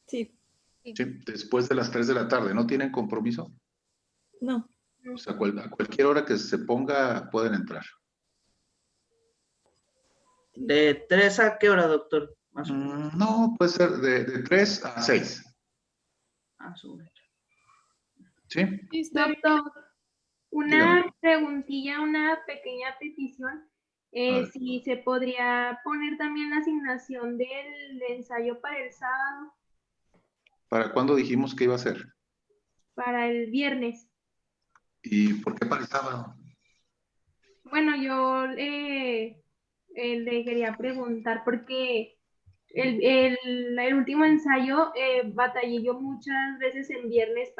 Sí. Sí, después de las 3 de la tarde. ¿No tienen compromiso? No. O sea, a cualquier hora que se ponga pueden entrar. ¿De 3 a qué hora, doctor? Más o menos. No, puede ser de 3 a 6. ¿Sí? Doctor, una preguntilla, una pequeña petición. Si se podría poner también la asignación del ensayo para el sábado, ¿Para cuándo dijimos que iba a ser? para el viernes. ¿Y por qué para el sábado? Bueno, yo le quería preguntar porque el último ensayo batallé yo muchas veces en viernes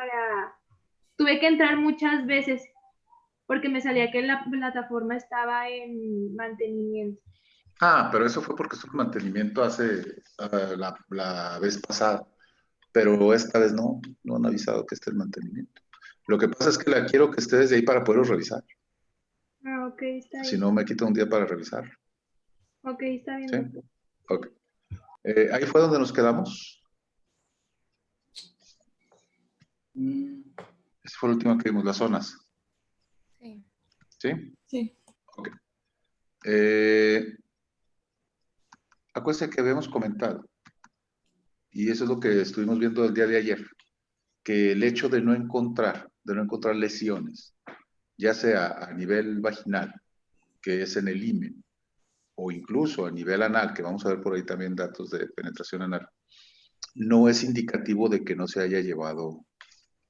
tuve que entrar muchas veces porque me salía que la plataforma estaba en mantenimiento. Pero eso fue porque estuvo en mantenimiento hace la vez pasada. Pero esta vez no han avisado que esté en mantenimiento. Lo que pasa es que la quiero que esté desde ahí para poderlo revisar. Ok, está Si bien. no, me quita un día para revisar. Ok, está bien, ¿Sí? doctor. Ok. Ahí fue donde nos quedamos. Esa fue la última que vimos, las zonas. Sí. ¿Sí? Sí. Ok. Acuérdense que habíamos comentado, y eso es lo que estuvimos viendo el día de ayer, que el hecho de no encontrar lesiones, ya sea a nivel vaginal, que es en el himen, o incluso a nivel anal, que vamos a ver por ahí también datos de penetración anal, no es indicativo de que no se haya llevado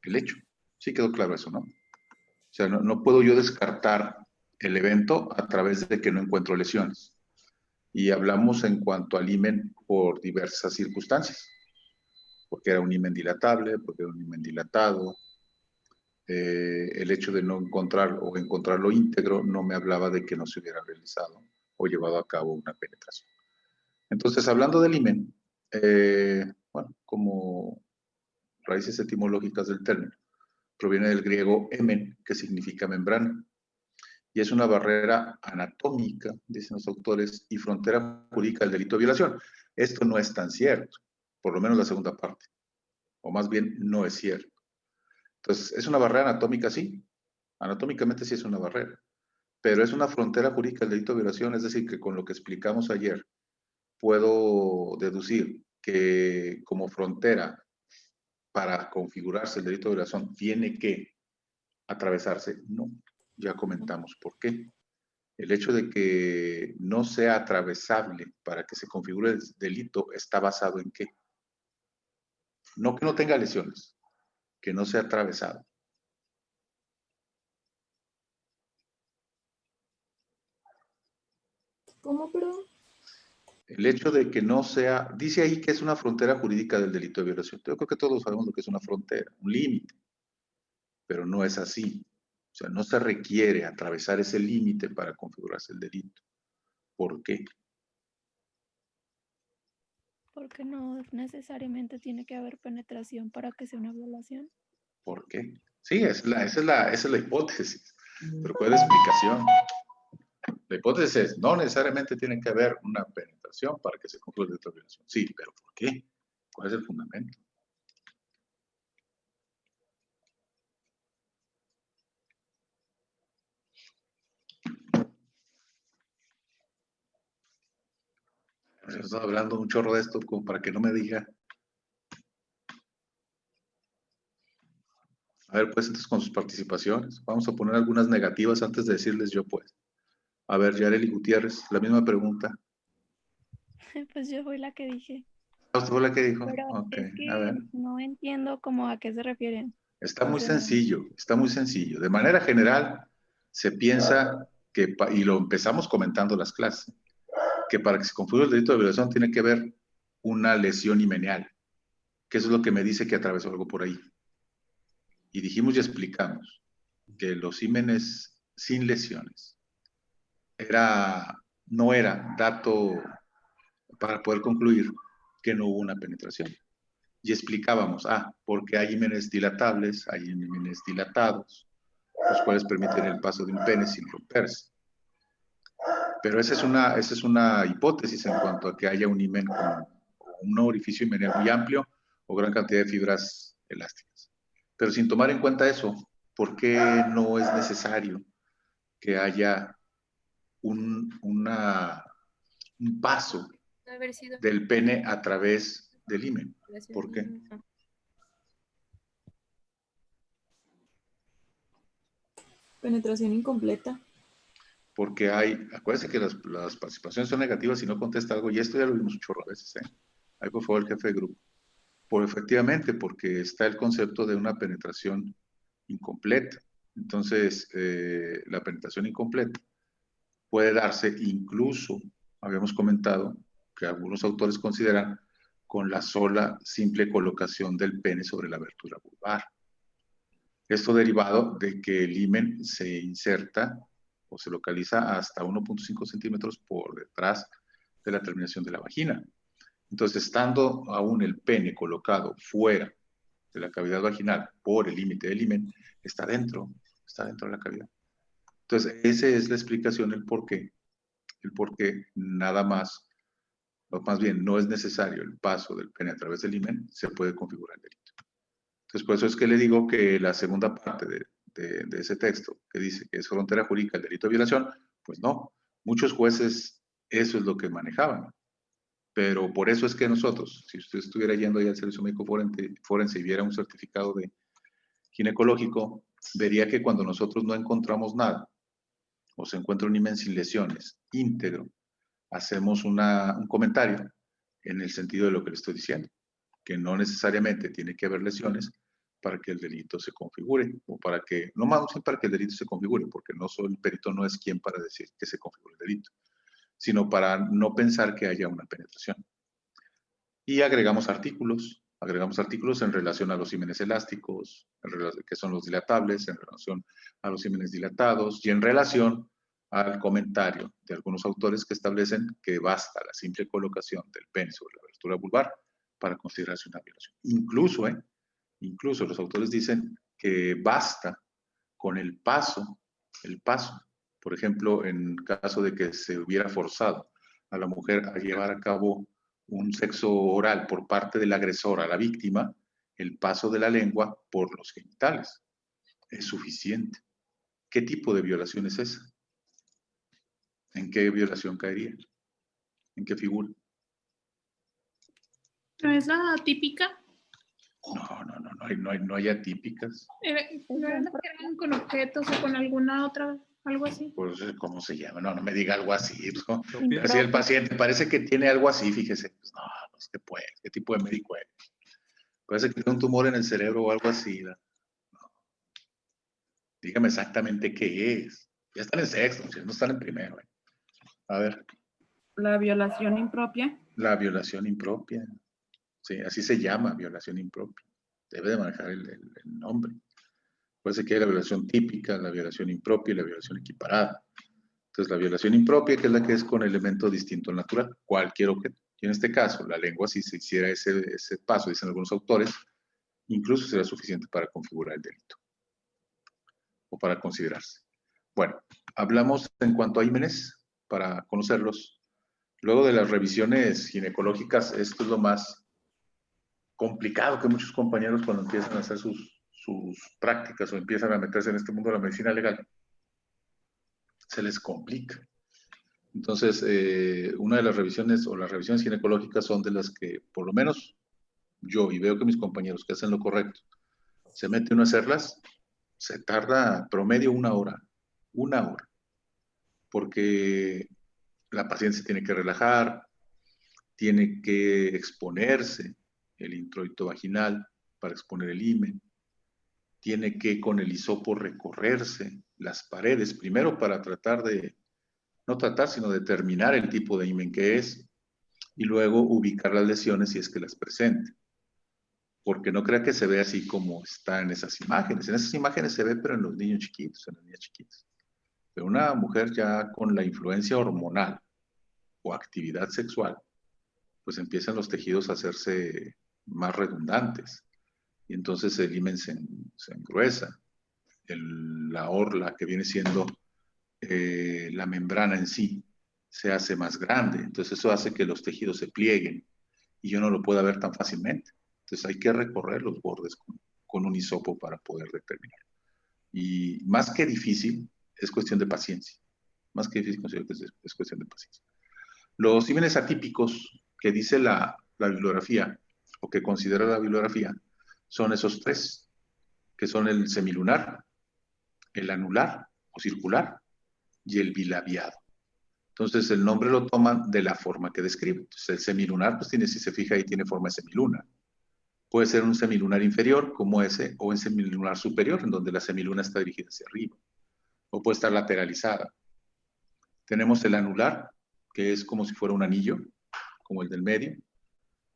el hecho. Sí quedó claro eso, ¿no? O sea, no puedo yo descartar el evento a través de que no encuentro lesiones. Y hablamos en cuanto al himen por diversas circunstancias, porque era un himen dilatable, porque era un himen dilatado. El hecho de no encontrar o encontrarlo íntegro no me hablaba de que no se hubiera realizado o llevado a cabo una penetración. Entonces, hablando del himen, bueno, como raíces etimológicas del término, proviene del griego emen, que significa membrana, y es una barrera anatómica, dicen los autores, y frontera jurídica del delito de violación. Esto no es tan cierto, por lo menos la segunda parte, o más bien no es cierto. Entonces, ¿es una barrera anatómica? Sí, anatómicamente sí es una barrera, pero es una frontera jurídica del delito de violación, es decir, que con lo que explicamos ayer, puedo deducir que como frontera para configurarse el delito de violación tiene que atravesarse. No, ya comentamos por qué. El hecho de que no sea atravesable para que se configure el delito está basado en qué. No que no tenga lesiones, que no sea atravesado. ¿Cómo, perdón? El hecho de que no sea, dice ahí que es una frontera jurídica del delito de violación. Yo creo que todos sabemos lo que es una frontera, un límite, pero no es así. O sea, no se requiere atravesar ese límite para configurarse el delito. ¿Por qué? Porque no necesariamente tiene que haber penetración para que sea una violación. ¿Por qué? Sí, esa es la hipótesis. Pero ¿cuál es la explicación? La hipótesis es, no necesariamente tiene que haber una penetración para que se concluya el delito de violación. Sí, pero ¿por qué? ¿Cuál es el fundamento? Estoy hablando un chorro de esto como para que no me diga. A ver, pues entonces con sus participaciones. Vamos a poner algunas negativas antes de decirles yo, pues. A ver, Yareli Gutiérrez, la misma pregunta. Pues yo fui la que dije. ¿Usted fue la que dijo? Pero Ok, es a que ver. no entiendo como a qué se refieren. Está O muy sea, sencillo, está muy sencillo. De manera general, se piensa que, y lo empezamos comentando las clases, que para que se configure el delito de violación tiene que haber una lesión himenial, que eso es lo que me dice que atravesó algo por ahí. Y dijimos y explicamos que los hímenes sin lesiones no era dato para poder concluir que no hubo una penetración. Y explicábamos, porque hay hímenes dilatables, hay hímenes dilatados, los cuales permiten el paso de un pene sin romperse. Pero esa es una hipótesis en cuanto a que haya un himen con un orificio himenial muy amplio o gran cantidad de fibras elásticas. Pero sin tomar en cuenta eso, ¿por qué no es necesario que haya un paso Haber sido del pene a través del himen? relación ¿Por qué? íntima. Penetración incompleta. Porque acuérdense que las participaciones son negativas si no contesta algo, y esto ya lo vimos un chorro a veces, ¿eh? Ahí por favor el jefe de grupo. Efectivamente, porque está el concepto de una penetración incompleta. Entonces, la penetración incompleta puede darse incluso, habíamos comentado, que algunos autores consideran con la sola simple colocación del pene sobre la abertura vulvar. Esto derivado de que el himen se inserta o se localiza hasta 1.5 centímetros por detrás de la terminación de la vagina. Entonces, estando aún el pene colocado fuera de la cavidad vaginal por el límite del himen, está dentro de la cavidad. Entonces, esa es la explicación, el por qué nada más, o más bien, no es necesario el paso del pene a través del himen, se puede configurar el delito. Entonces, por eso es que le digo que la segunda parte de ese texto, que dice que es frontera jurídica el delito de violación, pues no. Muchos jueces eso es lo que manejaban. Pero por eso es que nosotros, si usted estuviera yendo ahí al servicio médico forense y viera un certificado de ginecológico, vería que cuando nosotros no encontramos nada, o se encuentra un himen sin lesiones, íntegro, hacemos un comentario en el sentido de lo que le estoy diciendo, que no necesariamente tiene que haber lesiones para que el delito se configure, o para que, no más bien para que el delito se configure, porque no solo el perito no es quien para decir que se configure el delito, sino para no pensar que haya una penetración. Y agregamos artículos en relación a los himenes elásticos, que son los dilatables, en relación a los himenes dilatados y en relación al comentario de algunos autores que establecen que basta la simple colocación del pene sobre la abertura vulvar para considerarse una violación. Incluso los autores dicen que basta con el paso, por ejemplo, en caso de que se hubiera forzado a la mujer a llevar a cabo un sexo oral por parte del agresor a la víctima, el paso de la lengua por los genitales es suficiente. ¿Qué tipo de violación es esa? ¿En qué violación caería? ¿En qué figura? ¿No es la típica? No hay atípicas. ¿No es la que eran con objetos o con alguna otra, algo así? Pues, ¿cómo se llama? No me diga algo así, ¿no? Impropia. Así el paciente parece que tiene algo así, fíjese. Pues no, ¿qué tipo de médico es? Parece que tiene un tumor en el cerebro o algo así. No. Dígame exactamente qué es. Ya están en sexto, no están en primero. A ver. La violación impropia. La violación impropia. Sí, así se llama, violación impropia. Debe de manejar el nombre. Puede ser que hay la violación típica, la violación impropia y la violación equiparada. Entonces, la violación impropia, que es la que es con elemento distinto al natural, cualquier objeto. Y en este caso, la lengua, si se hiciera ese paso, dicen algunos autores, incluso será suficiente para configurar el delito o para considerarse. Bueno, hablamos en cuanto a himenes, para conocerlos. Luego de las revisiones ginecológicas, esto es lo más complicado que muchos compañeros cuando empiezan a hacer sus prácticas o empiezan a meterse en este mundo de la medicina legal, se les complica. Entonces, una de las revisiones o las revisiones ginecológicas son de las que, por lo menos yo, y veo que mis compañeros que hacen lo correcto, se mete uno a hacerlas, se tarda promedio una hora, porque la paciente se tiene que relajar, tiene que exponerse el introito vaginal para exponer el himen, tiene que con el hisopo recorrerse las paredes, primero para tratar de, no tratar, sino determinar el tipo de himen que es, y luego ubicar las lesiones si es que las presenta. Porque no crea que se ve así como está en esas imágenes. En esas imágenes se ve, pero en los niños chiquitos, en las niñas chiquitas. Pero una mujer ya con la influencia hormonal o actividad sexual, pues empiezan los tejidos a hacerse más redundantes. Y entonces el himen se engruesa. La orla, que viene siendo la membrana en sí, se hace más grande. Entonces eso hace que los tejidos se plieguen y yo no lo pueda ver tan fácilmente. Entonces hay que recorrer los bordes con un hisopo para poder determinar. Y más que difícil, es cuestión de paciencia. Más que difícil, considero que es cuestión de paciencia. Los símiles atípicos que dice la bibliografía, o que considera la bibliografía, son esos tres, que son el semilunar, el anular o circular, y el bilabiado. Entonces, el nombre lo toman de la forma que describe. Entonces, el semilunar, pues tiene, si se fija ahí, tiene forma de semiluna. Puede ser un semilunar inferior, como ese, o un semilunar superior, en donde la semiluna está dirigida hacia arriba. O puede estar lateralizada. Tenemos el anular, que es como si fuera un anillo, como el del medio.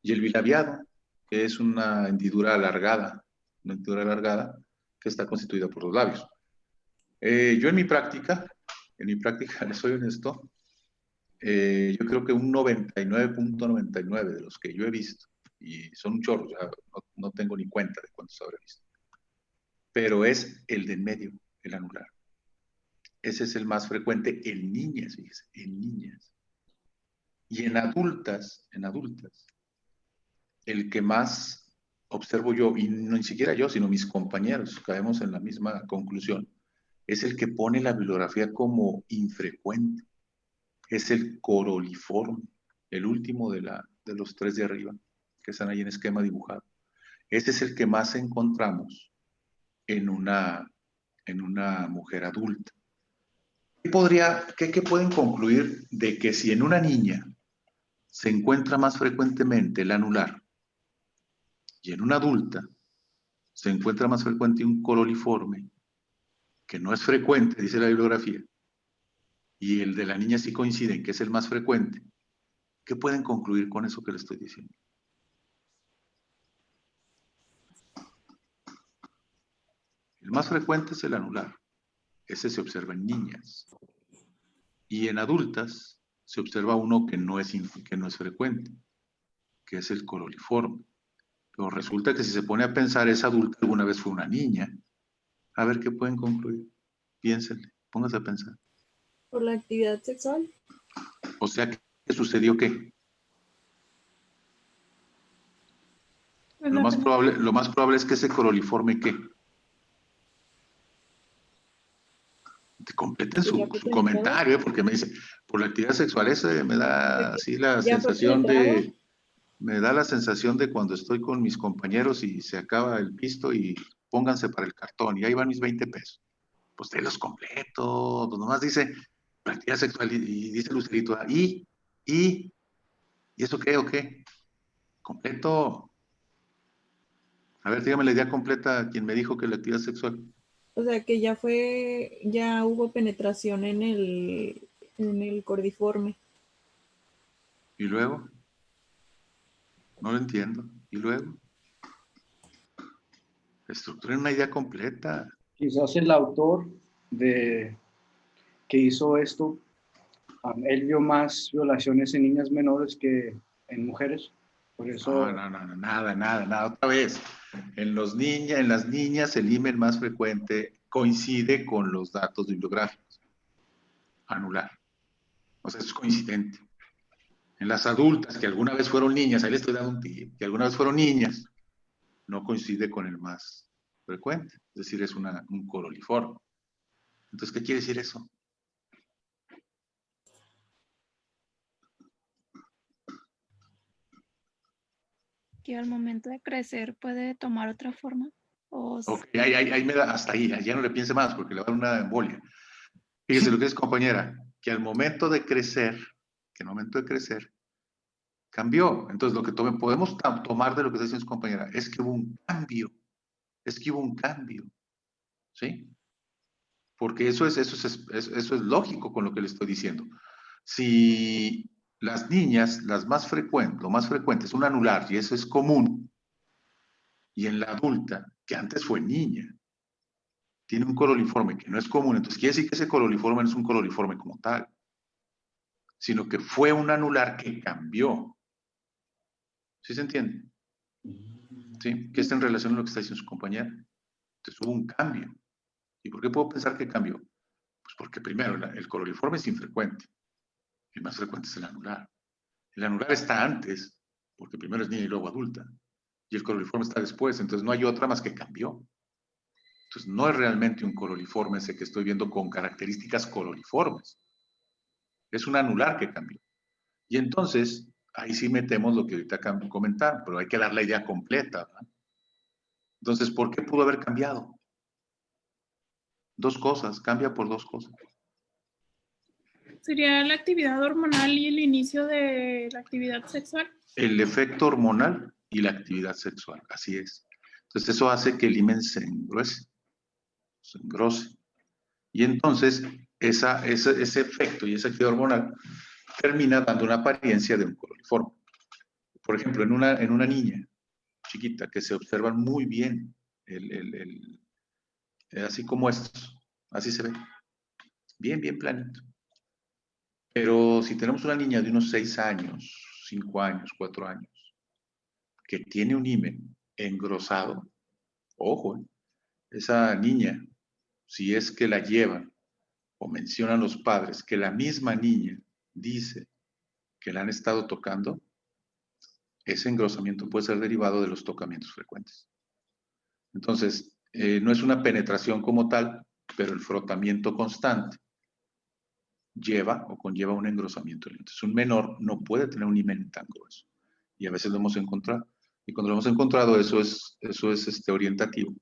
Y el bilabiado, que es una hendidura alargada, que está constituida por los labios. Yo en mi práctica, les soy honesto, yo creo que un 99.99 de los que yo he visto, y son un chorro, ya no tengo ni cuenta de cuántos habré visto, pero es el de en medio, el anular. Ese es el más frecuente en niñas, fíjese, en niñas. Y en adultas, el que más observo yo, y no ni siquiera yo, sino mis compañeros, caemos en la misma conclusión, es el que pone la bibliografía como infrecuente. Es el coroliforme, el último de los tres de arriba, que están ahí en esquema dibujado. Ese es el que más encontramos en una mujer adulta. ¿Qué pueden concluir de que si en una niña se encuentra más frecuentemente el anular y en una adulta se encuentra más frecuente un coroliforme, que no es frecuente, dice la bibliografía, y el de la niña sí coinciden, que es el más frecuente? ¿Qué pueden concluir con eso que les estoy diciendo? El más frecuente es el anular. Ese se observa en niñas. Y en adultas se observa uno que no es frecuente, que es el coroliforme. Pero resulta que si se pone a pensar, esa adulta alguna vez fue una niña. A ver qué pueden concluir. Piénsenle, pónganse a pensar. ¿Por la actividad sexual? O sea, ¿qué sucedió? ¿Qué? Lo más probable es que ese coroliforme, ¿qué? Completen su comentario, porque me dice, por la actividad sexual, ese me da así la sensación de, cuando estoy con mis compañeros y se acaba el pisto y pónganse para el cartón y ahí van mis 20 pesos. Pues te los completo, pues nomás dice la actividad sexual y dice Lucerito, ¿y eso qué o qué? Completo. A ver, dígame la idea completa a quien me dijo que la actividad sexual. O sea, que ya hubo penetración en el cordiforme. ¿Y luego? No lo entiendo. ¿Y luego? Estructuren una idea completa. Quizás el autor que hizo esto, él vio más violaciones en niñas menores que en mujeres. Por eso... No, nada. Otra vez, en las niñas el himen más frecuente coincide con los datos bibliográficos. Anular. O sea, es coincidente. En las adultas, que alguna vez fueron niñas, ahí le estoy dando un tip, que alguna vez fueron niñas, no coincide con el más frecuente. Es decir, es un coroliforme. Entonces, ¿qué quiere decir eso? Que al momento de crecer puede tomar otra forma. Ok, ahí me da, hasta ahí, ya no le piense más porque le va a dar una embolia. Fíjese lo que es, compañera, que al momento de crecer, cambió. Entonces, lo que podemos tomar de lo que está diciendo su compañera es que hubo un cambio. ¿Sí? Porque eso es lógico con lo que le estoy diciendo. Si las niñas, lo más frecuente es un anular, y eso es común, y en la adulta, que antes fue niña, tiene un coroliforme que no es común, entonces quiere decir que ese coroliforme no es un coroliforme como tal, sino que fue un anular que cambió. ¿Sí se entiende? ¿Sí? Que está en relación a lo que está diciendo su compañera. Entonces hubo un cambio. ¿Y por qué puedo pensar que cambió? Pues porque primero, el coroliforme es infrecuente. El más frecuente es el anular. El anular está antes, porque primero es niña y luego adulta. y el coloriforme está después, entonces no hay otra más que cambió. Entonces no es realmente un coloriforme ese que estoy viendo con características coloriformes. Es un anular que cambió. Y entonces, ahí sí metemos lo que ahorita comentaron, pero hay que dar la idea completa, ¿verdad? Entonces, ¿por qué pudo haber cambiado? Dos cosas, cambia por dos cosas. ¿Sería la actividad hormonal y el inicio de la actividad sexual? El efecto hormonal y la actividad sexual, así es. Entonces, eso hace que el himen se engrose. Y entonces, ese efecto y esa actividad hormonal termina dando una apariencia de un coloriforme. Por ejemplo, en una niña chiquita que se observan muy bien, así como estos, así se ve, bien, bien planito. Pero si tenemos una niña de unos 6 años, 5 años, 4 años, que tiene un himen engrosado, ojo, esa niña, si es que la llevan o mencionan los padres que la misma niña dice que la han estado tocando, ese engrosamiento puede ser derivado de los tocamientos frecuentes. Entonces, no es una penetración como tal, pero el frotamiento constante lleva o conlleva un engrosamiento. Entonces, un menor no puede tener un himen tan grueso. Y a veces lo hemos encontrado. Y cuando lo hemos encontrado, eso es orientativo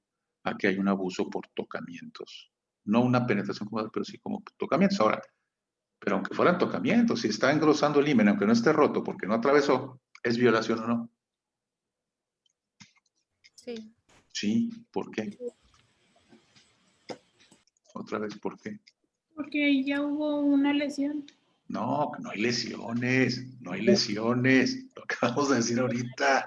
a que hay un abuso por tocamientos. No una penetración como tal, pero sí como tocamientos. Ahora, pero aunque fueran tocamientos, si está engrosando el himen, aunque no esté roto porque no atravesó, ¿es violación o no? Sí. Sí, ¿por qué? Otra vez, ¿por qué? Porque ahí ya hubo una lesión. No, no hay lesiones, no hay lesiones. Lo acabamos de decir ahorita.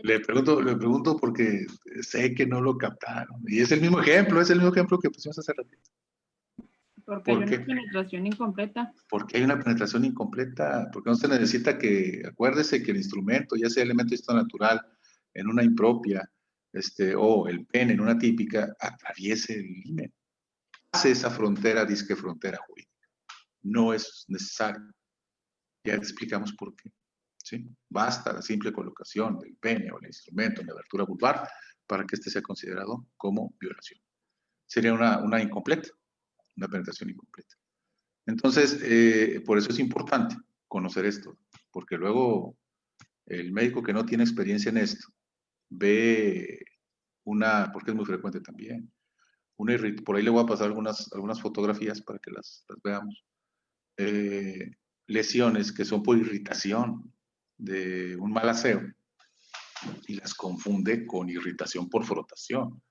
Le pregunto porque sé que no lo captaron. Y es el mismo ejemplo que pusimos hace ratito. Porque ¿Por hay qué? una penetración incompleta. Porque hay una penetración incompleta, porque no se necesita que, acuérdese que el instrumento, ya sea elemento natural, en una impropia, o el pene en una típica, atraviese el himen. Hace esa frontera, disque frontera jurídica. No es necesario. Ya explicamos por qué. ¿Sí? Basta la simple colocación del pene o el instrumento en la abertura vulvar para que este sea considerado como violación. Sería una incompleta, una penetración incompleta. Entonces, por eso es importante conocer esto, porque luego el médico que no tiene experiencia en esto ve porque es muy frecuente también, por ahí le voy a pasar algunas fotografías para que las veamos, lesiones que son por irritación de un mal aseo y las confunde con irritación por frotación.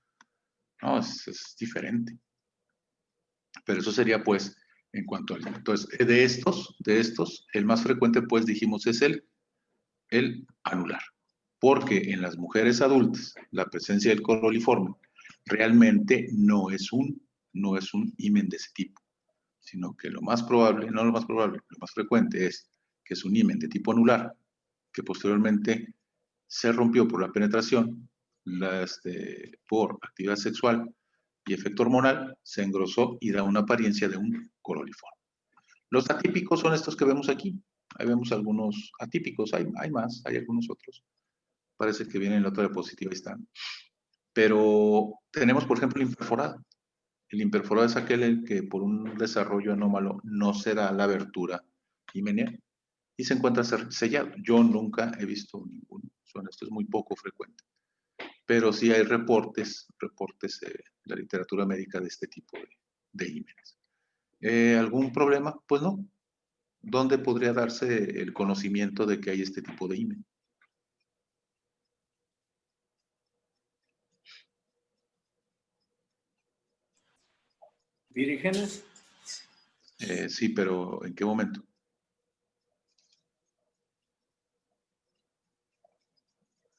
No, es diferente. Pero eso sería pues en cuanto al... Entonces, de estos, el más frecuente pues dijimos es el anular. Porque en las mujeres adultas la presencia del coloriforme realmente no es un himen de ese tipo, sino que lo más frecuente es que es un himen de tipo anular, que posteriormente se rompió por la penetración, por actividad sexual y efecto hormonal, se engrosó y da una apariencia de un coloriforme. Los atípicos son estos que vemos aquí. Ahí vemos algunos atípicos, hay más, hay algunos otros. Parece que viene en la otra diapositiva, ahí están. Pero tenemos, por ejemplo, el imperforado. El imperforado es aquel que por un desarrollo anómalo no se da la abertura himenial y se encuentra sellado. Yo nunca he visto ninguno. Esto es muy poco frecuente. Pero sí hay reportes de la literatura médica de este tipo de hímenes. ¿Algún problema? Pues no. ¿Dónde podría darse el conocimiento de que hay este tipo de himen? ¿Vírgenes? Sí, pero ¿en qué momento?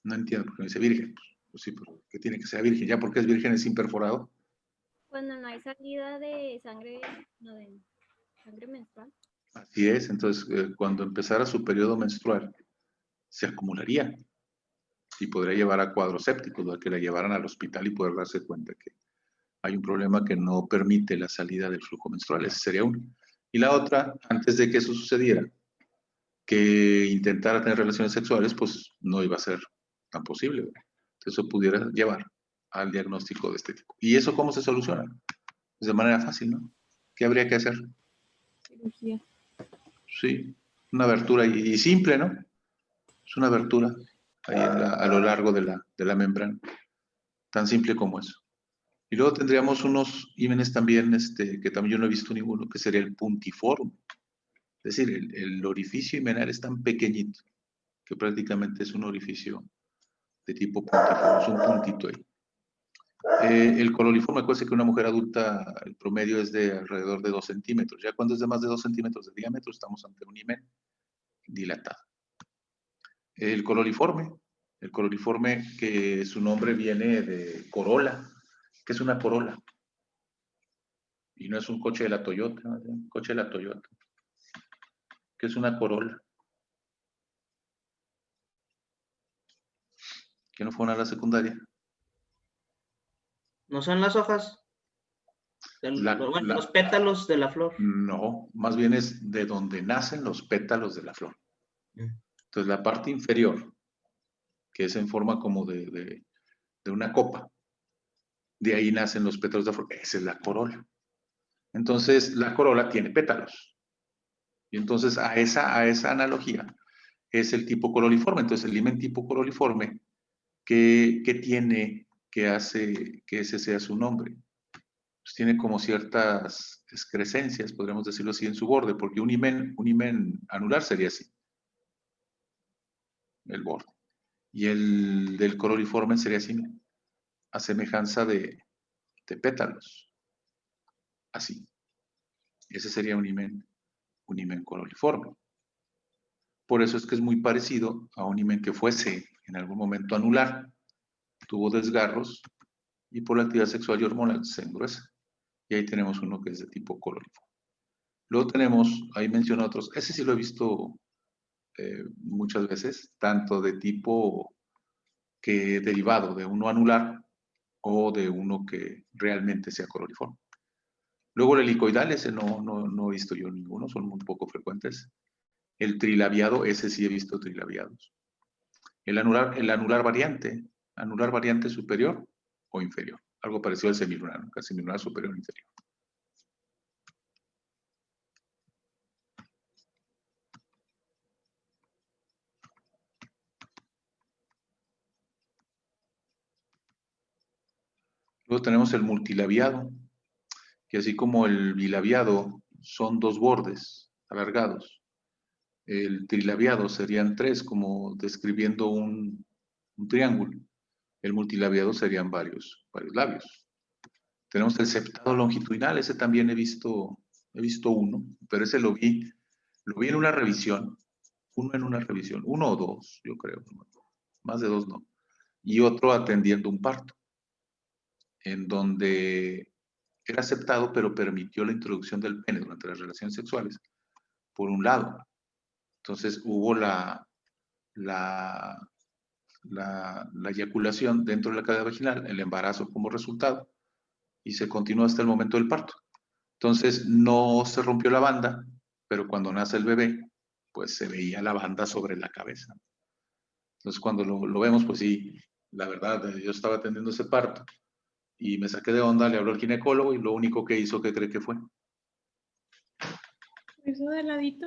No entiendo por qué me dice virgen. Pues sí, pero ¿qué tiene que ser virgen? ¿Ya porque es virgen es imperforado? Cuando no hay salida de sangre, no de sangre menstrual. Así es, entonces cuando empezara su periodo menstrual, se acumularía y podría llevar a cuadros sépticos, a que la llevaran al hospital y poder darse cuenta que hay un problema que no permite la salida del flujo menstrual. Esa sería una. Y la otra, antes de que eso sucediera, que intentara tener relaciones sexuales, pues no iba a ser tan posible, ¿verdad? Eso pudiera llevar al diagnóstico de este tipo. ¿Y eso cómo se soluciona? Pues de manera fácil, ¿no? ¿Qué habría que hacer? Cirugía. Sí, una abertura y simple, ¿no? Es una abertura ahí a lo largo de la membrana, tan simple como eso. Y luego tendríamos unos ímenes también, que también yo no he visto ninguno, que sería el puntiforme. Es decir, el orificio himenal es tan pequeñito que prácticamente es un orificio de tipo puntiforme, es un puntito ahí. El coloriforme, acuérdense que una mujer adulta, el promedio es de alrededor de 2 centímetros. Ya cuando es de más de 2 centímetros de diámetro, estamos ante un himen dilatado. El coloriforme, que su nombre viene de corola. ¿Qué es una corola? Y no es un coche de la Toyota, ¿no? Un coche de la Toyota. ¿Qué es una corola? ¿Que no fueron a la secundaria? ¿No son las hojas? Los pétalos de la flor. No, más bien es de donde nacen los pétalos de la flor. Entonces la parte inferior, que es en forma como de una copa, de ahí nacen los pétalos de la flor, esa es la corola. Entonces la corola tiene pétalos. Y entonces a esa analogía es el tipo coroliforme. Entonces el himen tipo coroliforme, ¿qué tiene que hace que ese sea su nombre? Pues tiene como ciertas excrescencias, podríamos decirlo así, en su borde, porque un himen anular sería así, el borde. Y el del coroliforme sería así, a semejanza de pétalos, así. Ese sería un himen coroliforme. Por eso es que es muy parecido a un himen que fuese en algún momento anular, tuvo desgarros y por la actividad sexual y hormonal se engruesa. Y ahí tenemos uno que es de tipo coloriforme. Luego tenemos, ahí menciono otros, ese sí lo he visto muchas veces, tanto de tipo que derivado de uno anular o de uno que realmente sea coloriforme. Luego el helicoidal, ese no he visto yo ninguno, son muy poco frecuentes. El trilabiado, ese sí he visto trilabiados. El anular variante superior o inferior. Algo parecido al semilunar, ¿no? Semilunar superior o inferior. Luego tenemos el multilabiado, que así como el bilabiado son 2 bordes alargados, el trilabiado serían 3, como describiendo un triángulo. El multilabiado serían varios labios. Tenemos el septado longitudinal, ese también he visto uno, pero ese lo vi en una revisión, uno o dos, yo creo, más de 2 no, y otro atendiendo un parto, en donde era aceptado, pero permitió la introducción del pene durante las relaciones sexuales, por un lado. Entonces hubo la eyaculación dentro de la cavidad vaginal, el embarazo como resultado, y se continuó hasta el momento del parto. Entonces no se rompió la banda, pero cuando nace el bebé, pues se veía la banda sobre la cabeza. Entonces cuando lo vemos, pues sí, la verdad, yo estaba atendiendo ese parto y me saqué de onda, le habló al ginecólogo y lo único que hizo, ¿qué cree que fue? ¿Eso de ladito?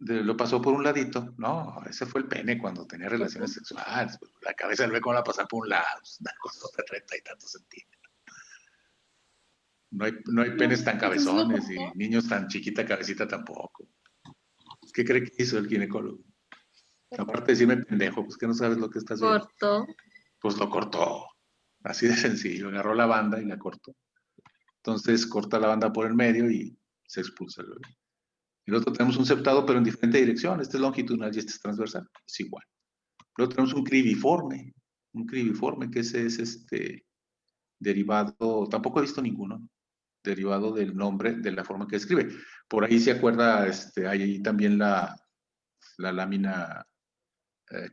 Lo pasó por un ladito. No, ese fue el pene cuando tenía relaciones sexuales. La cabeza del bebé, ¿cómo la pasaba por un lado? Una cosa de 30 y tantos centímetros. No hay penes tan cabezones y niños tan chiquita cabecita tampoco. ¿Qué cree que hizo el ginecólogo? Aparte de decirme pendejo, pues que no sabes lo que estás viendo. Cortó. Pues lo cortó. Así de sencillo. Agarró la banda y la cortó. Entonces corta la banda por el medio y se expulsa el bebé. El otro tenemos un septado, pero en diferente dirección. Este es longitudinal y este es transversal. Es igual. Luego tenemos un cribiforme. Un cribiforme, que ese es derivado, tampoco he visto ninguno, derivado del nombre, de la forma que escribe. Por ahí se acuerda, hay ahí también la lámina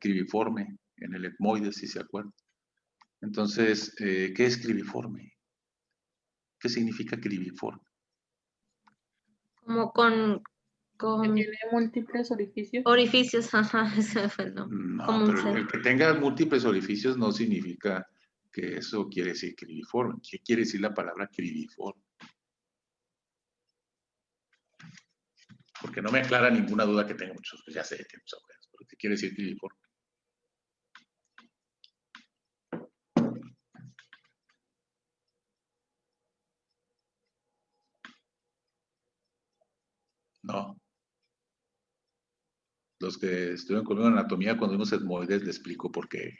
cribiforme en el etmoide, si se acuerda. Entonces, ¿qué es cribiforme? ¿Qué significa cribiforme? Como con con tiene múltiples orificios. orificios, ajá, ese fue el nombre. No, Como un pero seno. el que tenga múltiples orificios no significa que eso quiere decir cribiforme. ¿Qué quiere decir la palabra cribiforme? Porque no me aclara ninguna duda que tenga muchos, pues ya sé que muchos agujeros, pero ¿qué quiere decir cribiforme? No. Los que estuvieron conmigo en anatomía, cuando vimos etmoides, le explico por qué.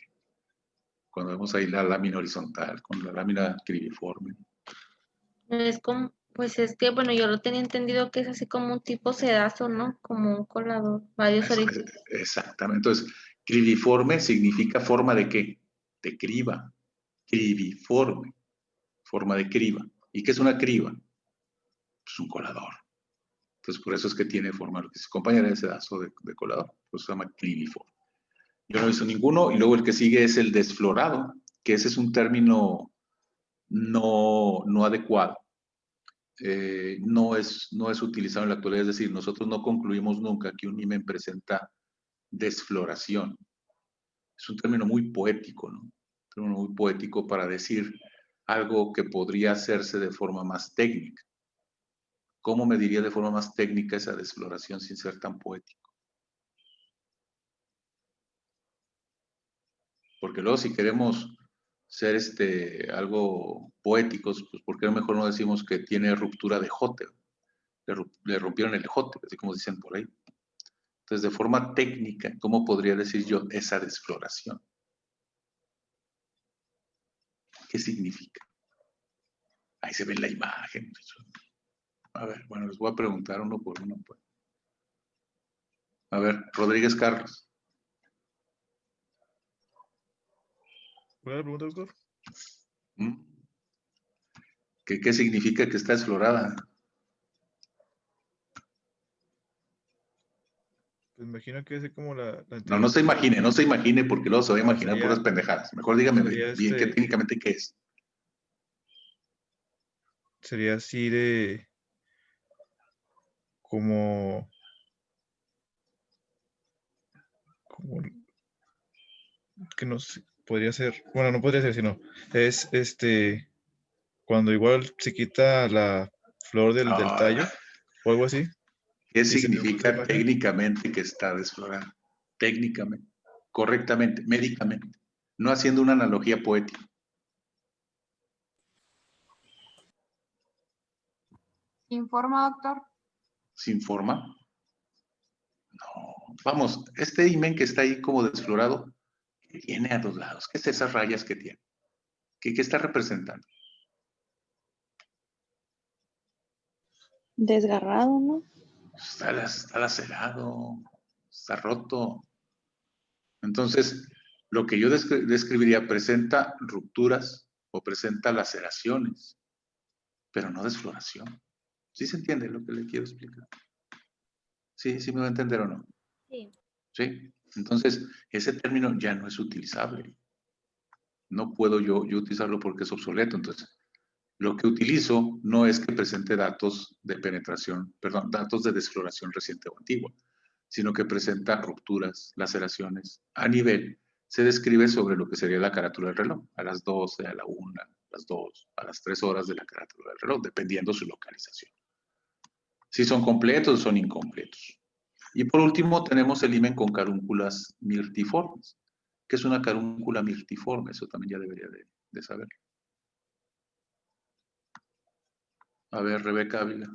Cuando vemos ahí la lámina horizontal con la lámina cribiforme. Es como, pues es que, bueno, yo lo tenía entendido que es así como un tipo sedazo, ¿no? Como un colador, varios orificios. Exactamente. Entonces, cribiforme significa forma de qué? De criba. Cribiforme. Forma de criba. ¿Y qué es una criba? Pues un colador. Entonces, por eso es que tiene forma, lo que se acompaña de sedazo de colador. Pues se llama cribiforme. Yo no he visto ninguno. Y luego el que sigue es el desflorado, que ese es un término no adecuado. No es utilizado en la actualidad. Es decir, nosotros no concluimos nunca que un himen presenta desfloración. Es un término muy poético, ¿no? Un término muy poético para decir algo que podría hacerse de forma más técnica. ¿Cómo me diría de forma más técnica esa desfloración sin ser tan poético? Porque luego si queremos ser algo poéticos, pues ¿por qué mejor no decimos que tiene ruptura de jote? Le rompieron el jote, así como dicen por ahí. Entonces, de forma técnica, ¿cómo podría decir yo esa desfloración? ¿Qué significa? Ahí se ve la imagen. A ver, bueno, les voy a preguntar uno por uno. Pues. A ver, Rodríguez Carlos. ¿Cuál es la pregunta, doctor? ¿Qué significa que está desflorada? Pues imagino que es como la No se imagine, porque luego se va a imaginar sería, puras pendejadas. Mejor dígame sería bien qué técnicamente qué es. Sería así de como que no sé, podría ser, bueno, no podría ser, sino es cuando igual se quita la flor del tallo o algo así. ¿Qué y se dibuja esa significa imagen. técnicamente que está desflorada? Técnicamente, correctamente, médicamente, no haciendo una analogía poética. ¿Sin forma, doctor? ¿Sin forma? No. Vamos, este himen que está ahí como desflorado, ¿qué tiene a los lados? ¿Qué es esas rayas que tiene? ¿Qué está representando? Desgarrado, ¿no? Está lacerado, está roto. Entonces, lo que yo describiría presenta rupturas o presenta laceraciones, pero no desfloración. ¿Sí se entiende lo que le quiero explicar? ¿Sí me va a entender o no? Sí. ¿Sí? Entonces, ese término ya no es utilizable. No puedo yo utilizarlo porque es obsoleto. Entonces, lo que utilizo no es que presente datos de penetración, perdón, datos de desfloración reciente o antigua, sino que presenta rupturas, laceraciones a nivel. Se describe sobre lo que sería la carátula del reloj, a las 12, a la 1, a las 2, a las 3 horas de la carátula del reloj, dependiendo su localización. Si son completos o son incompletos. Y por último tenemos el himen con carúnculas mirtiformes. ¿Qué es una carúncula mirtiforme? Eso también ya debería de saberlo. A ver, Rebeca Ávila.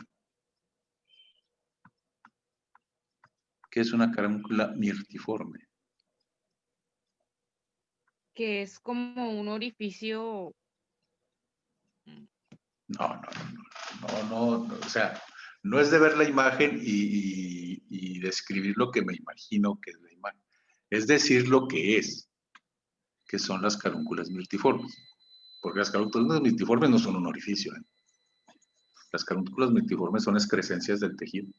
¿Qué es una carúncula mirtiforme? Que es como un orificio. No, o sea, no es de ver la imagen y describir lo que me imagino que es la imagen. Es decir lo que es, que son las carúnculas mirtiformes. Porque las carúnculas mirtiformes no son un orificio. Las carúnculas mirtiformes son excrescencias del tejido.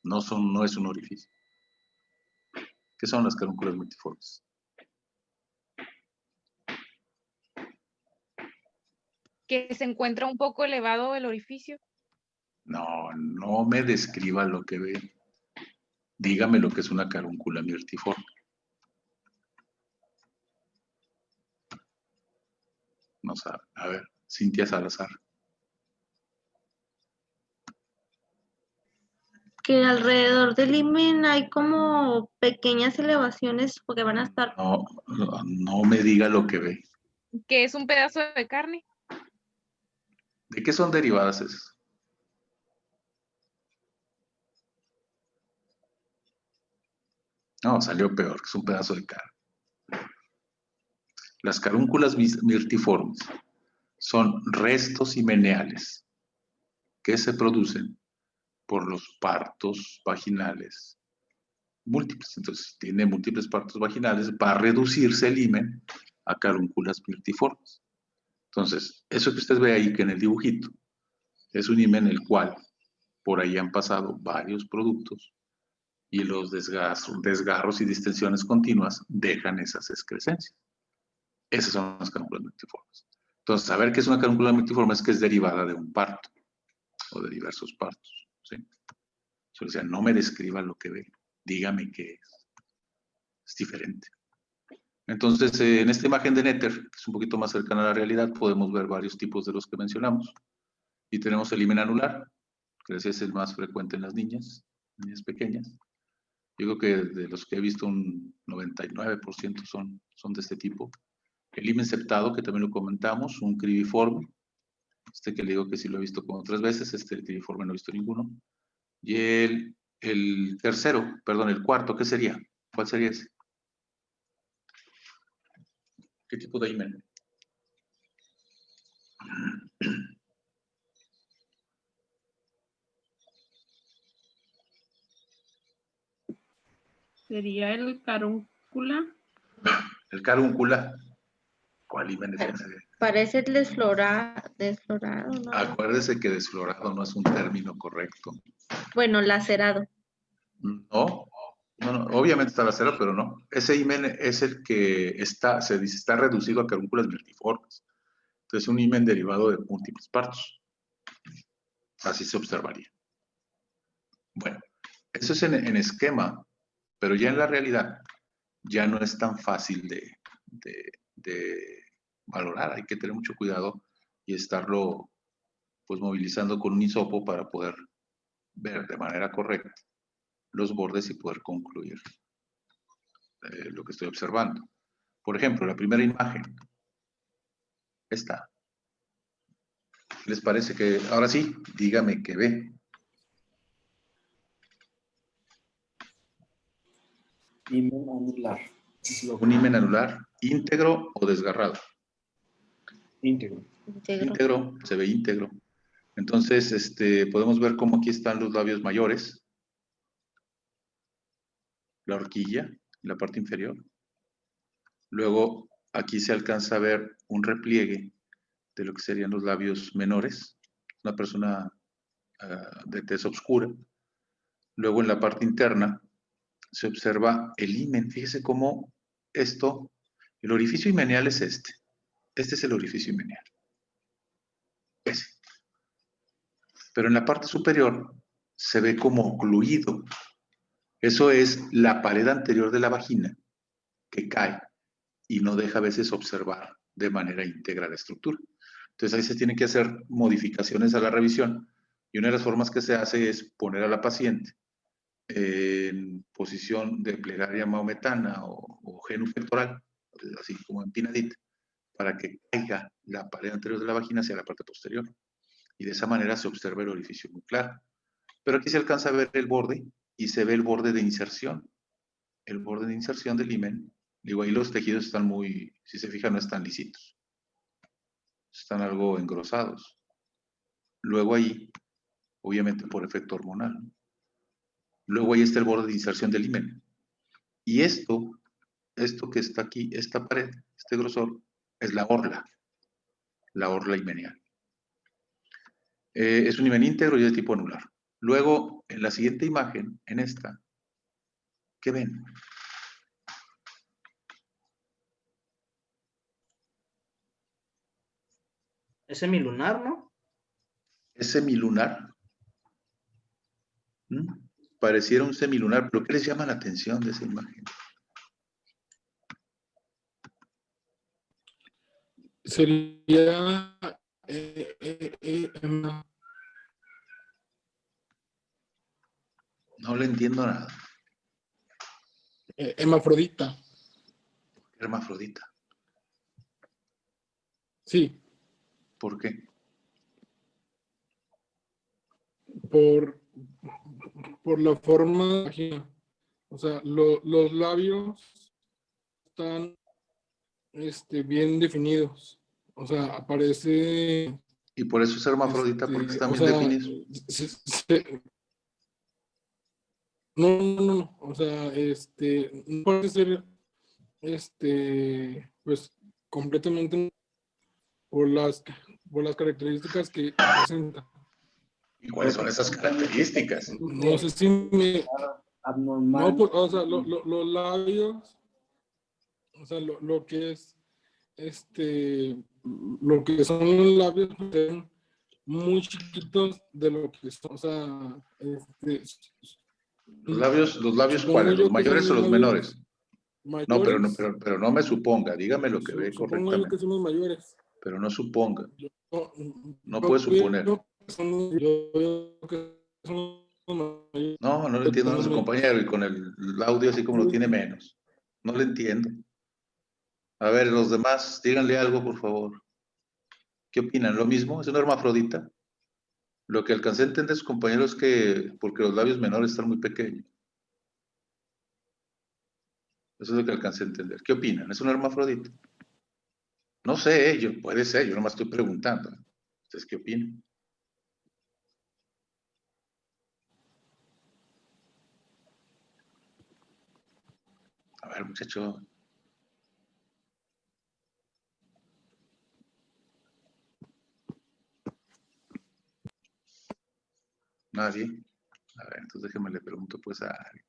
No es un orificio. ¿Qué son las carúnculas mirtiformes? Que se encuentra un poco elevado el orificio. No me describa lo que ve. Dígame lo que es una carúncula mirtiforme. No sabe. A ver, Cintia Salazar. Que alrededor del himen hay como pequeñas elevaciones porque van a estar. No me diga lo que ve. ¿Qué es un pedazo de carne? ¿De qué son derivadas esas? No, salió peor, que es un pedazo de carne. Las carúnculas mirtiformes son restos himeneales que se producen por los partos vaginales múltiples. Entonces, tiene múltiples partos vaginales, va a reducirse el himen a carúnculas mirtiformes. Entonces, eso que usted ve ahí, que en el dibujito, es un himen el cual por ahí han pasado varios productos y los desgarros y distensiones continuas dejan esas excrescencias. Esas son las carúnculas mirtiformes. Entonces, saber qué es una carúncula mirtiforme es que es derivada de un parto o de diversos partos. ¿Sí? O sea, no me describa lo que ve, dígame qué es. Es diferente. Entonces, en esta imagen de Netter, que es un poquito más cercana a la realidad, podemos ver varios tipos de los que mencionamos. Y tenemos el himen anular, que es el más frecuente en las niñas pequeñas. Yo creo que de los que he visto un 99% son de este tipo. El himen septado, que también lo comentamos, un cribiforme. Este que le digo que sí lo he visto como 3 veces, el cribiforme no he visto ninguno. Y el tercero, perdón, el cuarto, ¿qué sería? ¿Cuál sería ese? ¿Qué tipo de himen? Sería el carúncula. El carúncula. ¿Cuál himen es ese? Parece desflorado, ¿no? Acuérdese que desflorado no es un término correcto. Bueno, lacerado. No, obviamente está lacerado, pero no. Ese himen es el que se dice está reducido a carúnculas mirtiformes. Entonces, un himen derivado de múltiples partos. Así se observaría. Bueno, eso es en esquema, pero ya en la realidad ya no es tan fácil de valorar. Hay que tener mucho cuidado y estarlo pues movilizando con un hisopo para poder ver de manera correcta los bordes y poder concluir lo que estoy observando. Por ejemplo, la primera imagen. Esta. ¿Les parece que, ahora sí, dígame qué ve? Himen anular. Un himen anular, íntegro o desgarrado. Íntegro. Íntegro, se ve íntegro. Entonces, podemos ver cómo aquí están los labios mayores, la horquilla, la parte inferior. Luego, aquí se alcanza a ver un repliegue de lo que serían los labios menores, una persona de tez oscura. Luego, en la parte interna, se observa el himen. Fíjese cómo el orificio himeneal es este. Este es el orificio himeneal. Ese. Pero en la parte superior se ve como ocluido. Eso es la pared anterior de la vagina que cae y no deja a veces observar de manera íntegra la estructura. Entonces ahí se tienen que hacer modificaciones a la revisión y una de las formas que se hace es poner a la paciente en posición de plegaria maometana o genuflectoral, así como empinadita, para que caiga la pared anterior de la vagina hacia la parte posterior. Y de esa manera se observa el orificio muy claro. Pero aquí se alcanza a ver el borde y se ve el borde de inserción. El borde de inserción del himen. Digo, ahí los tejidos están muy, si se fijan, no están lisitos. Están algo engrosados. Luego ahí, obviamente por efecto hormonal. Luego ahí está el borde de inserción del himen. Y esto que está aquí, esta pared, este grosor, es la orla himeneal. Es un himen íntegro y es de tipo anular. Luego, en la siguiente imagen, en esta, ¿qué ven? Es semilunar, ¿no? ¿Es semilunar? pareciera un semilunar, pero ¿qué les llama la atención de esa imagen? Sería No le entiendo nada. hermafrodita. Hermafrodita. Sí, ¿Por qué? por la forma de la vagina. O sea, los labios están bien definidos. O sea, aparece. Y por eso es hermafrodita, porque están O bien sea, definidos. no. O sea, no puede ser, pues, completamente por las características que presenta. ¿Y cuáles son esas características? No sé si me. Abnormal. No, o sea, los labios, o sea, lo que es, lo que son los labios son muy chiquitos de lo que son, o sea, ¿Los labios supongo cuáles? ¿Los yo que mayores o son los menores? No, mayores, pero no me suponga, dígame lo que ve supongo yo que correctamente. son los mayores. Pero no suponga. No Yo puede suponer. veo que son los mayores. No le entiendo a su compañero y con el audio así como lo tiene menos. No le entiendo. A ver, los demás, díganle algo, por favor. ¿Qué opinan? ¿Lo mismo? ¿Es una hermafrodita? Lo que alcancé a entender sus compañeros es que, porque los labios menores están muy pequeños. Eso es lo que alcancé a entender. ¿Qué opinan? ¿Es una hermafrodita? No sé, puede ser, yo nomás estoy preguntando. ¿Ustedes qué opinan? A ver, muchacho. Nadie. A ver, entonces déjeme le pregunto pues a alguien.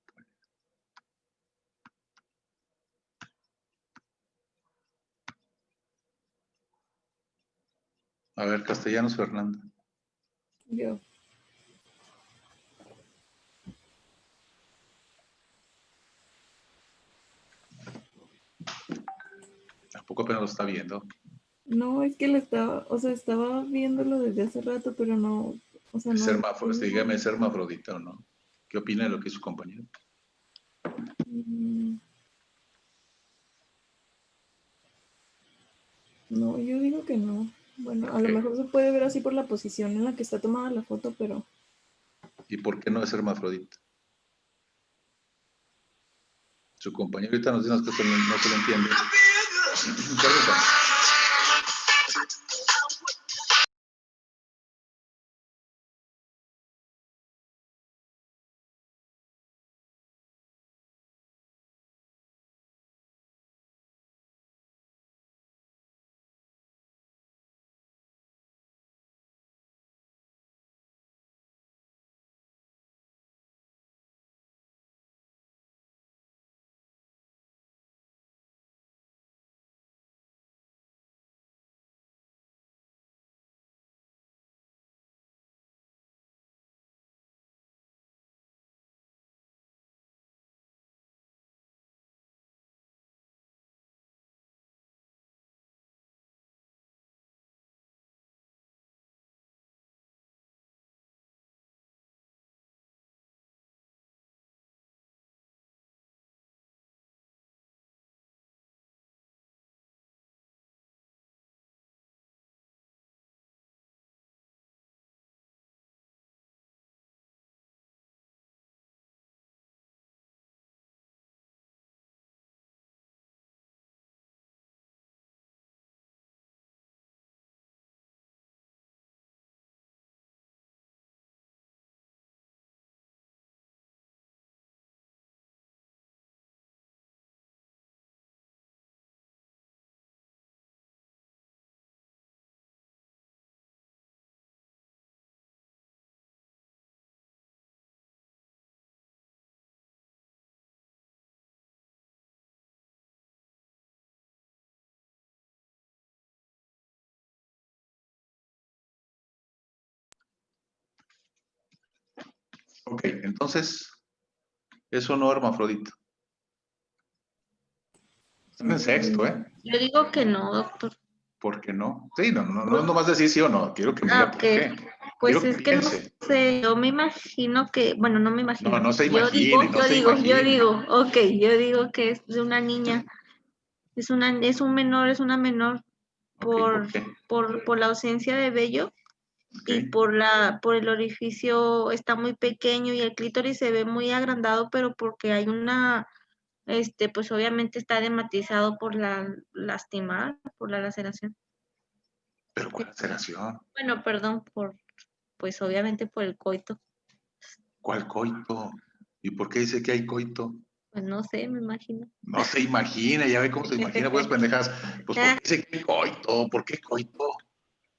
A ver, Castellanos Fernanda. Yo. ¿A poco apenas lo está viendo? No, es que estaba viéndolo desde hace rato, pero no, o sea, no. Dígame, ¿es hermafrodita o no? ¿Qué opina de lo que hizo su compañero? No, yo digo que no. Bueno, a lo mejor se puede ver así por la posición en la que está tomada la foto, pero... ¿Y por qué no es hermafrodita? Su compañero ahorita nos dice que no se lo entiende. Ok, entonces, Eso no, hermafrodita. Están en sexto, ¿eh? Yo digo que no, doctor. ¿Por qué no? Sí, no es nomás decir sí o no. Quiero que me diga por qué. Pues Quiero es que que no piense. sé, yo me imagino que, bueno, no me imagino. No se Yo digo, imagine, no se imagine. ok, yo digo que es de una niña, es un menor, es una menor ¿Por qué? por la ausencia de vello y Ok. por el orificio está muy pequeño y el clítoris se ve muy agrandado, pero porque hay pues obviamente está dematizado por por la laceración. ¿Pero cuál laceración? Bueno, perdón, pues obviamente por el coito. ¿Cuál coito? ¿Y por qué dice que hay coito? Pues no sé, me imagino. No se imagina, ya ve cómo se imagina, pues pendejas. Pues ¿por qué dice que hay coito? ¿Por qué coito?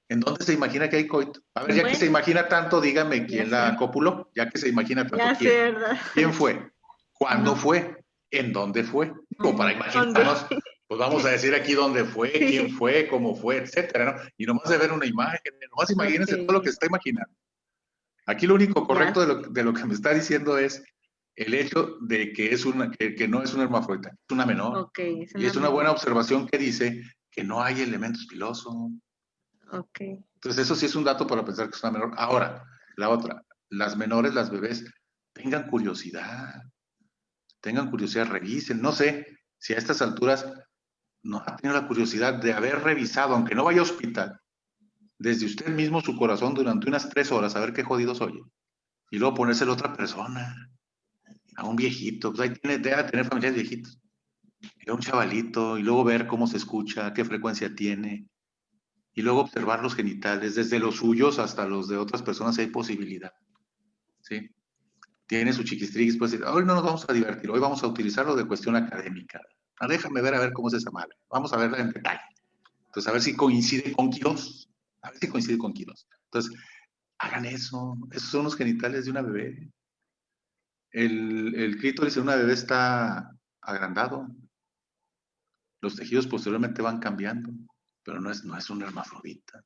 ¿En dónde se imagina que hay coito? A ver, ya que se Bueno, imagina tanto, dígame quién ya la sé. copuló. Ya que se imagina tanto, Ya sé, ¿quién? ¿verdad? ¿Quién fue? ¿Cuándo No. fue? ¿En dónde fue? Como para ¿Dónde? imaginarnos, pues vamos a decir aquí dónde fue, quién fue, cómo fue, etcétera, ¿no? Y nomás de ver una imagen, nomás imagínense todo lo que se está imaginando. Aquí lo único correcto de lo que me está diciendo es el hecho de que que no es una hermafrodita, es una menor. Ok, Y es una buena observación que dice que no hay elementos pilosos. Ok. Entonces, eso sí es un dato para pensar que es una menor. Ahora, la otra, las menores, las bebés, tengan curiosidad, revisen. No sé si a estas alturas no ha tenido la curiosidad de haber revisado, aunque no vaya a hospital, desde usted mismo su corazón durante unas 3 horas, a ver qué jodidos oye. Y luego ponérselo a otra persona, a un viejito, pues ahí debe tener familiares viejitos, y a un chavalito, y luego ver cómo se escucha, qué frecuencia tiene, y luego observar los genitales, desde los suyos hasta los de otras personas, si hay posibilidad. ¿Sí? Tiene su chiquistrix, pues hoy no nos vamos a divertir, hoy vamos a utilizarlo de cuestión académica. Déjame ver a ver cómo es esa madre. Vamos a verla en detalle. Entonces, a ver si coincide con Quirós. A ver si coincide con Quirós. Entonces, hagan eso. Esos son los genitales de una bebé. El clítoris de una bebé está agrandado. Los tejidos posteriormente van cambiando, pero no es un hermafrodita.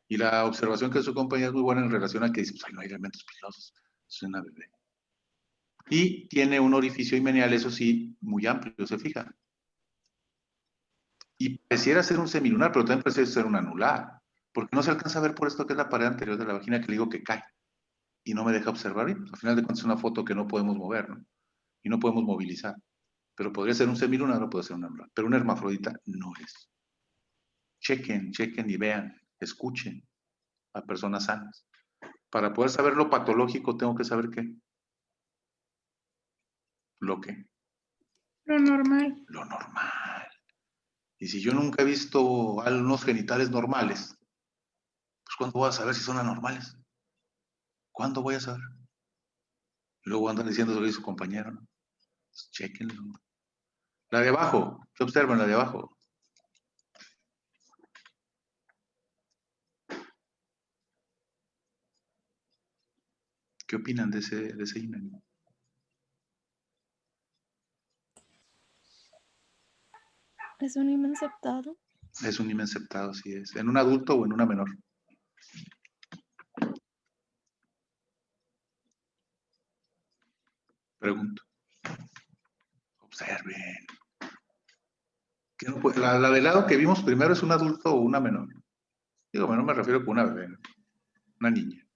Y la observación que su compañía es muy buena en relación a que dice, pues ahí no hay elementos pilosos. Es una bebé. Y tiene un orificio himenial, eso sí, muy amplio, ¿se fija? Y pareciera ser un semilunar, pero también pareciera ser un anular, porque no se alcanza a ver por esto que es la pared anterior de la vagina, que le digo que cae, y no me deja observar bien. Al final de cuentas es una foto que no podemos mover, ¿no? Y no podemos movilizar. Pero podría ser un semilunar o puede ser un anular. Pero un hermafrodita no es. Chequen y vean, escuchen a personas sanas. Para poder saber lo patológico, tengo que saber qué. ¿Lo qué? Lo normal. Lo normal. Y si yo nunca he visto unos genitales normales, pues ¿cuándo voy a saber si son anormales? ¿Cuándo voy a saber? Luego andan diciendo lo que dice su compañero, ¿no? Pues chéquenlo. La de abajo, ¿qué observan la de abajo? ¿Qué opinan de ese himen? ¿Es un himen septado? Es un himen septado, sí es. ¿En un adulto o en una menor? Pregunto. Observen. La del lado que vimos primero es un adulto o una menor. Digo, menor me refiero con una bebé, ¿no? Una niña.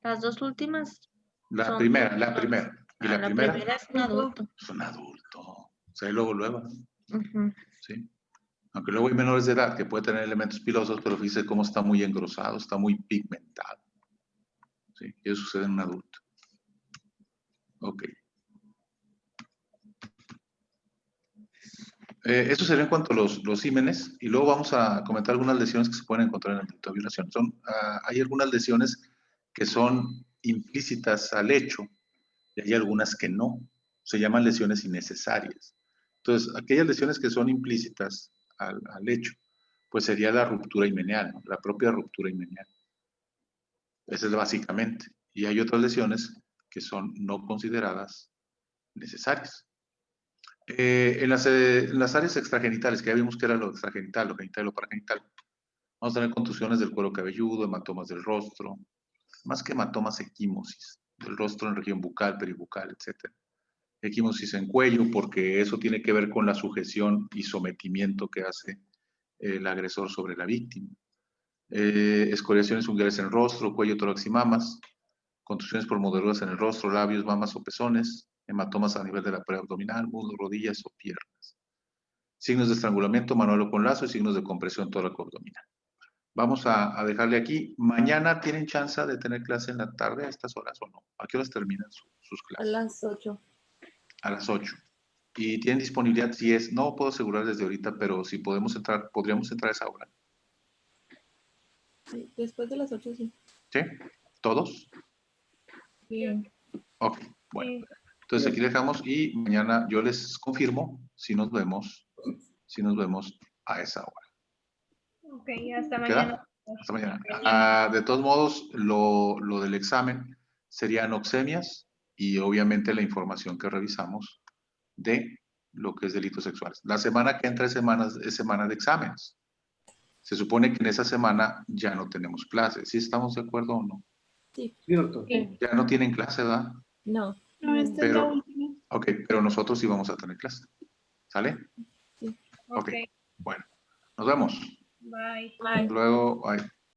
Las dos últimas La son primera. ¿Y la la primera? primera es un adulto. Es un adulto. O sea, luego. Ujú. ¿Sí? Aunque luego hay menores de edad que puede tener elementos pilosos, pero fíjese cómo está muy engrosado, está muy pigmentado. ¿Sí? Y eso sucede en un adulto. Ok. Eso sería en cuanto a los ímenes, y luego vamos a comentar algunas lesiones que se pueden encontrar en el delito de violación. Hay algunas lesiones que son implícitas al hecho, y hay algunas que no. Se llaman lesiones innecesarias. Entonces, aquellas lesiones que son implícitas al hecho, pues sería la ruptura himenial, ¿no? La propia ruptura himenial. Esa es básicamente. Y hay otras lesiones que son no consideradas necesarias. En las áreas extragenitales, que ya vimos que era lo extragenital, lo genital y lo paragenital, vamos a tener contusiones del cuero cabelludo, hematomas del rostro, más que hematomas, equimosis. del rostro en región bucal, peribucal, etc. Equimosis en cuello, porque eso tiene que ver con la sujeción y sometimiento que hace el agresor sobre la víctima. Escoriaciones fungales en el rostro, cuello, tórax y mamas, contusiones por mordeduras en el rostro, labios, mamas o pezones, hematomas a nivel de la pared abdominal, muslos, rodillas o piernas. Signos de estrangulamiento, manual o con lazo y signos de compresión tóraco-abdominal. Vamos a dejarle aquí. Mañana tienen chance de tener clase en la tarde a estas horas o no. ¿A qué horas terminan sus A clases? las 8. A las 8. Y tienen disponibilidad, si es, no puedo asegurar desde ahorita, pero si podemos entrar, podríamos entrar a esa hora. Sí, después de las 8, sí. ¿Sí? ¿Todos? Bien. Ok, bueno. Entonces aquí dejamos y mañana yo les confirmo si nos vemos a esa hora. Ok, hasta ¿Queda? mañana. Hasta mañana. De todos modos, lo del examen serían oxemias y obviamente la información que revisamos de lo que es delitos sexuales. La semana que entra es semana de exámenes. Se supone que en esa semana ya no tenemos clases. ¿Sí estamos de acuerdo o no? Sí. Sí, doctor. Ya no tienen clase, ¿verdad? No. No, esta es la Pero, última. ok, pero nosotros sí vamos a tener clase. ¿Sale? Sí. Ok, bueno. Nos vemos. Bye. Bye. Luego, bye.